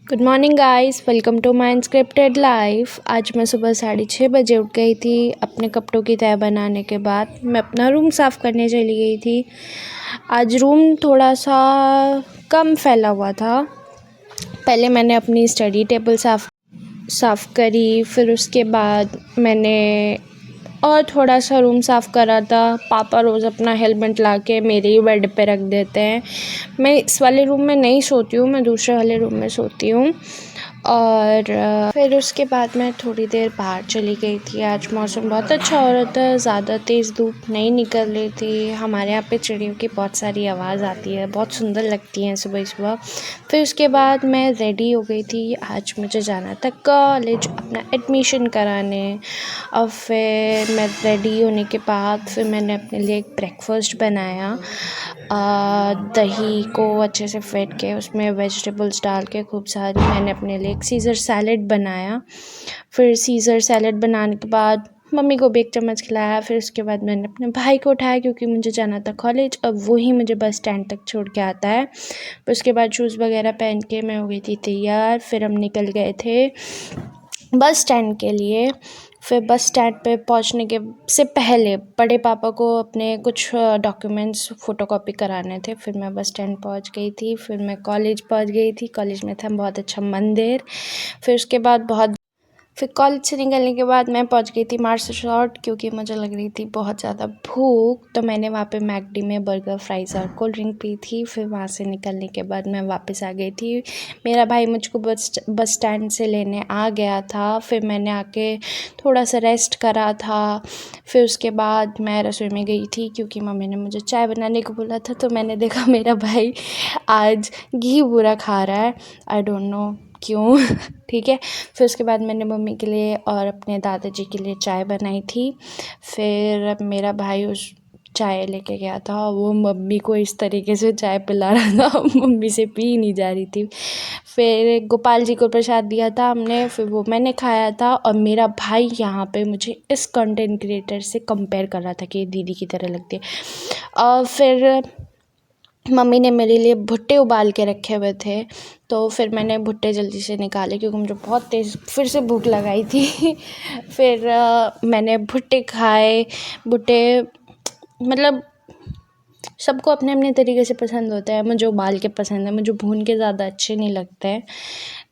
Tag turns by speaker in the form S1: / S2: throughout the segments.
S1: Good morning guys, welcome to my unscripted life. आज मैं सुबह 6:30 बजे उठ गई थी। अपने कपड़ों की तह बनाने के बाद मैं अपना रूम साफ़ करने चली गई थी। आज रूम थोड़ा सा कम फैला हुआ था। पहले मैंने अपनी स्टडी टेबल साफ़ करी, फिर उसके बाद मैंने और थोड़ा सा रूम साफ़ करा था। पापा रोज़ अपना हेलमेट ला के मेरे ही बेड पे रख देते हैं। मैं इस वाले रूम में नहीं सोती हूँ, मैं दूसरे वाले रूम में सोती हूँ। और फिर उसके बाद मैं थोड़ी देर बाहर चली गई थी। आज मौसम बहुत अच्छा हो रहा था, ज़्यादा तेज़ धूप नहीं निकल रही थी। हमारे यहाँ पे चिड़ियों की बहुत सारी आवाज़ आती है, बहुत सुंदर लगती हैं सुबह सुबह। फिर उसके बाद मैं रेडी हो गई थी। आज मुझे जाना था कॉलेज अपना एडमिशन कराने। और फिर मैं रेडी होने के बाद फिर मैंने अपने लिए एक ब्रेकफास्ट बनाया। दही को अच्छे से फेंट के उसमें वेजिटेबल्स डाल के खूब सारी मैंने अपने लिए एक सीज़र सैलेड बनाया। फिर सीज़र सैलेड बनाने के बाद मम्मी को भी एक चम्मच खिलाया। फिर उसके बाद मैंने अपने भाई को उठाया क्योंकि मुझे जाना था कॉलेज। अब वही मुझे बस स्टैंड तक छोड़ के आता है। फिर उसके बाद शूज़ वगैरह पहन के मैं हो गई थी तैयार। फिर हम निकल गए थे बस स्टैंड के लिए। फिर बस स्टैंड पे पहुंचने के से पहले बड़े पापा को अपने कुछ डॉक्यूमेंट्स फ़ोटोकॉपी कराने थे। फिर मैं बस स्टैंड पहुंच गई थी। फिर मैं कॉलेज पहुंच गई थी। कॉलेज में था बहुत अच्छा मंदिर। फिर उसके बाद फिर कॉलेज से निकलने के बाद मैं पहुंच गई थी मार्शल शॉट क्योंकि मुझे लग रही थी बहुत ज़्यादा भूख। तो मैंने वहाँ पे मैकडी में बर्गर, फ्राइज़ और कोल्ड ड्रिंक पी थी। फिर वहाँ से निकलने के बाद मैं वापस आ गई थी। मेरा भाई मुझको बस स्टैंड से लेने आ गया था। फिर मैंने आके थोड़ा सा रेस्ट करा था। फिर उसके बाद मैं रसोई में गई थी क्योंकि मम्मी ने मुझे चाय बनाने को बोला था। तो मैंने देखा मेरा भाई आज घी पूरा खा रहा है, आई डोंट नो क्यों। ठीक है। फिर उसके बाद मैंने मम्मी के लिए और अपने दादाजी के लिए चाय बनाई थी। फिर मेरा भाई उस चाय लेके गया था, वो मम्मी को इस तरीके से चाय पिला रहा था, मम्मी से पी नहीं जा रही थी। फिर गोपाल जी को प्रसाद दिया था हमने, फिर वो मैंने खाया था। और मेरा भाई यहाँ पे मुझे इस कंटेंट क्रिएटर से कंपेयर कर रहा था कि दीदी की तरह लगती है। और फिर मम्मी ने मेरे लिए भुट्टे उबाल के रखे हुए थे। तो फिर मैंने भुट्टे जल्दी से निकाले क्योंकि मुझे बहुत तेज़ फिर से भूख लगाई थी। फिर मैंने भुट्टे खाए। भुट्टे मतलब सबको अपने अपने तरीके से पसंद होता है। मुझे उबाल के पसंद है, मुझे भून के ज़्यादा अच्छे नहीं लगते हैं।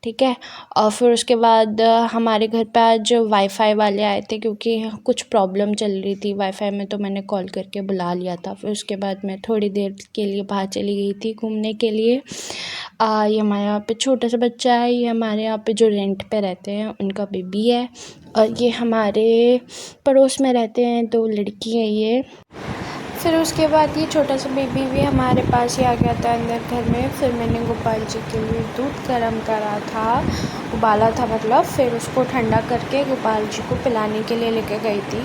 S1: ठीक है। और फिर उसके बाद हमारे घर पे आज वाईफ़ाई वाले आए थे क्योंकि कुछ प्रॉब्लम चल रही थी वाईफ़ाई में। तो मैंने कॉल करके बुला लिया था। फिर उसके बाद मैं थोड़ी देर के लिए बाहर चली गई थी घूमने के लिए। ये हमारे यहाँ पे छोटा सा बच्चा है, ये हमारे यहाँ पे जो रेंट पे रहते हैं उनका बेबी है। और ये हमारे पड़ोस में रहते हैं, 2 लड़की हैं ये। फिर उसके बाद ये छोटा सा बेबी भी हमारे पास ही आ गया था अंदर घर में। फिर मैंने गोपाल जी के लिए दूध गर्म करा था, उबाला था मतलब। फिर उसको ठंडा करके गोपाल जी को पिलाने के लिए लेके गई थी।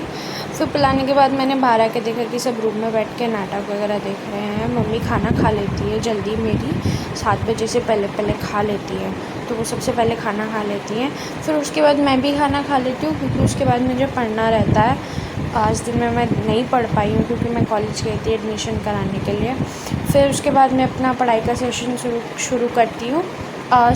S1: फिर पिलाने के बाद मैंने बाहर आके देखा कि सब रूम में बैठ के नाटक वगैरह देख रहे हैं। मम्मी खाना खा लेती है जल्दी, मेरी 7 बजे से पहले पहले खा लेती है, तो वो सबसे पहले खाना खा लेती हैं। फिर उसके बाद मैं भी खाना खा लेती हूँ क्योंकि उसके बाद मुझे पढ़ना रहता है। आज दिन में मैं नहीं पढ़ पाई हूँ क्योंकि मैं कॉलेज गई थी एडमिशन कराने के लिए। फिर उसके बाद मैं अपना पढ़ाई का सेशन शुरू करती हूँ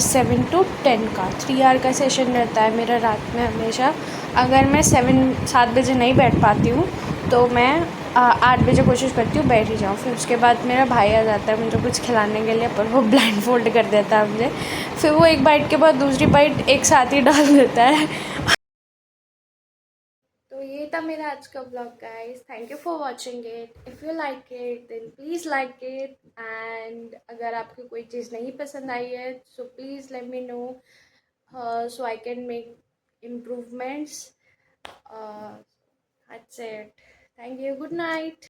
S1: 7 to 10 का 3 आवर का सेशन रहता है मेरा रात में हमेशा। अगर मैं 7 बजे नहीं बैठ पाती हूँ तो मैं 8 बजे कोशिश करती हूँ बैठ ही जाऊँ। फिर उसके बाद मेरा भाई आ जाता है मुझे कुछ खिलाने के लिए, पर वो ब्लाइंड फोल्ड कर देता है मुझे। फिर वो एक बाइट के बाद दूसरी बाइट एक साथ ही डाल देता है। तो ये था मेरा आज का blog guys. Thank you for watching it. If you like it then please like it. And अगर आपको कोई चीज़ नहीं पसंद आई है so please let me know so I can make improvements. That's it. Thank you, good night.